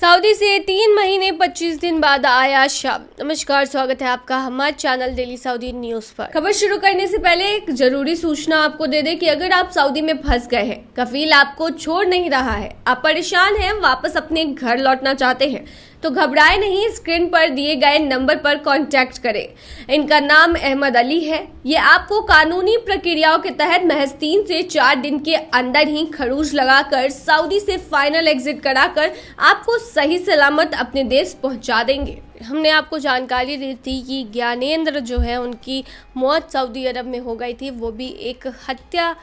Saudi से 3 महीने 25 दिन बाद आया शव। नमस्कार, स्वागत है आपका हमारे चैनल डेली सऊदी न्यूज पर। खबर शुरू करने से पहले एक जरूरी सूचना आपको दे दें कि अगर आप सऊदी में फंस गए हैं, कफील आपको छोड़ नहीं रहा है, आप परेशान हैं, वापस अपने घर लौटना चाहते हैं, तो घबराए नहीं, स्क्रीन पर दिए गए नंबर पर कांटेक्ट करें। इनका नाम अहमद अली है। ये आपको कानूनी प्रक्रियाओं के तहत महज 3 से 4 दिन के अंदर ही खरूज लगाकर सऊदी से फाइनल एग्जिट कराकर आपको सही सलामत अपने देश पहुंचा देंगे। हमने आपको जानकारी दी थी कि ज्ञानेंद्र जो है, उनकी मौत सऊदी अरब में हो गई थी। वो भी एक हत्या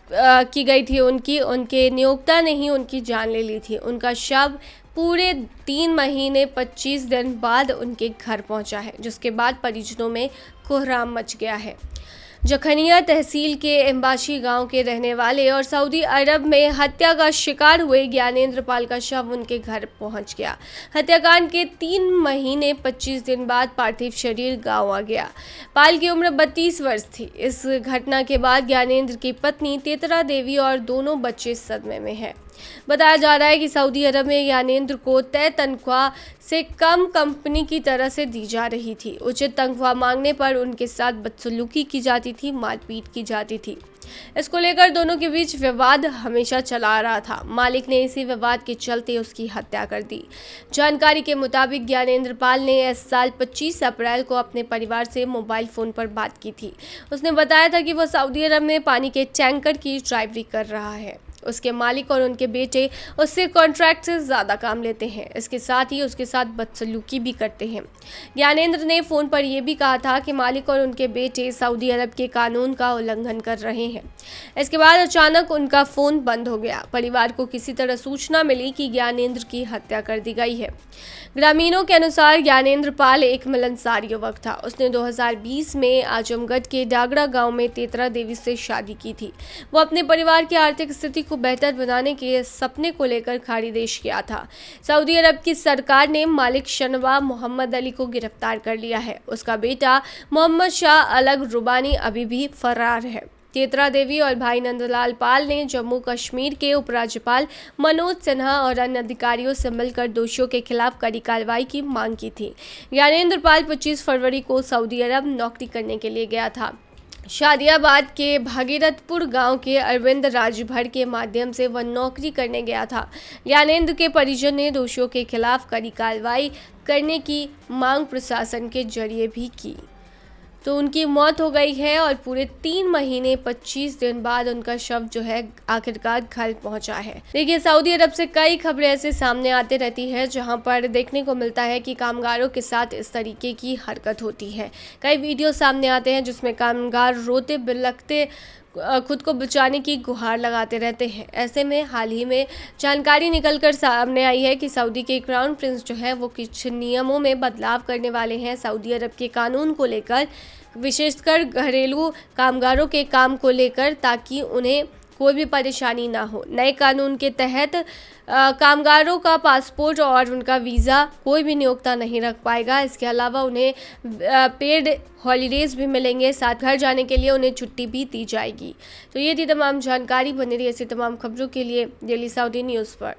की गई थी उनके नियोक्ता ने ही उनकी जान ले ली थी। उनका शव पूरे 3 महीने 25 दिन बाद उनके घर पहुंचा है, जिसके बाद परिजनों में कोहराम मच गया है। जखनिया तहसील के एम्बाशी गांव के रहने वाले और सऊदी अरब में हत्या का शिकार हुए ज्ञानेंद्र पाल का शव उनके घर पहुंच गया। हत्याकांड के 3 महीने 25 दिन बाद पार्थिव शरीर गांव आ गया। पाल की उम्र 32 वर्ष थी। इस घटना के बाद ज्ञानेंद्र की पत्नी तेतरा देवी और दोनों बच्चे सदमे में हैं। बताया जा रहा है कि सऊदी अरब में ज्ञानेंद्र को तय तनख्वाह से कम कंपनी की तरह से दी जा रही थी। उचित तनख्वाह मांगने पर उनके साथ बदसलूकी की जाती थी, मारपीट की जाती थी। इसको लेकर दोनों के बीच विवाद हमेशा चला आ रहा था। मालिक ने इसी विवाद के चलते उसकी हत्या कर दी। जानकारी के मुताबिक ज्ञानेंद्र पाल ने इस साल 25 अप्रैल को अपने परिवार से मोबाइल फोन पर बात की थी। उसने बताया था कि वह सऊदी अरब में पानी के टैंकर की ड्राइवरी कर रहा है। उसके मालिक और उनके बेटे उससे कॉन्ट्रैक्ट से ज़्यादा काम लेते हैं। इसके साथ ही उसके साथ बदसलूकी भी करते हैं। ज्ञानेंद्र ने फ़ोन पर यह भी कहा था कि मालिक और उनके बेटे सऊदी अरब के कानून का उल्लंघन कर रहे हैं। इसके बाद अचानक उनका फ़ोन बंद हो गया। परिवार को किसी तरह सूचना मिली कि ज्ञानेंद्र की हत्या कर दी गई है। ग्रामीणों के अनुसार ज्ञानेंद्र पाल एक मिलनसार युवक था। उसने 2020 में आजमगढ़ के डागड़ा गांव में तेतरा देवी से शादी की थी। वो अपने परिवार की आर्थिक स्थिति को बेहतर बनाने के सपने को लेकर खाड़ी देश गया था। सऊदी अरब की सरकार ने मालिक शनवा मोहम्मद अली को गिरफ्तार कर लिया है। उसका बेटा मोहम्मद शाह अलग रुबानी अभी भी फरार है। तेतरा देवी और भाई नंदलाल पाल ने जम्मू कश्मीर के उपराज्यपाल मनोज सिन्हा और अन्य अधिकारियों से मिलकर दोषियों के खिलाफ कड़ी कार्रवाई की मांग की थी। ज्ञानेंद्र पाल 25 फरवरी को सऊदी अरब नौकरी करने के लिए गया था। शादियाबाद के भागीरथपुर गांव के अरविंद राजभर के माध्यम से वह नौकरी करने गया था। ज्ञानेंद्र के परिजन ने दोषियों के खिलाफ कड़ी कार्रवाई करने की मांग प्रशासन के जरिए भी की, तो उनकी मौत हो गई है और पूरे 3 महीने 25 दिन बाद उनका शव जो है आखिरकार घर पहुंचा है। देखिए, सऊदी अरब से कई खबरें ऐसे सामने आते रहती है जहां पर देखने को मिलता है कि कामगारों के साथ इस तरीके की हरकत होती है। कई वीडियो सामने आते हैं जिसमें कामगार रोते बिलखते खुद को बचाने की गुहार लगाते रहते हैं। ऐसे में हाल ही में जानकारी निकलकर सामने आई है कि सऊदी के क्राउन प्रिंस जो है वो कुछ नियमों में बदलाव करने वाले हैं सऊदी अरब के कानून को लेकर, विशेषकर घरेलू कामगारों के काम को लेकर, ताकि उन्हें कोई भी परेशानी ना हो। नए कानून के तहत कामगारों का पासपोर्ट और उनका वीज़ा कोई भी नियोक्ता नहीं रख पाएगा। इसके अलावा उन्हें पेड हॉलीडेज़ भी मिलेंगे, साथ घर जाने के लिए उन्हें छुट्टी भी दी जाएगी। तो ये थी तमाम जानकारी। बने रही ऐसी तमाम खबरों के लिए डेली सऊदी न्यूज़ पर।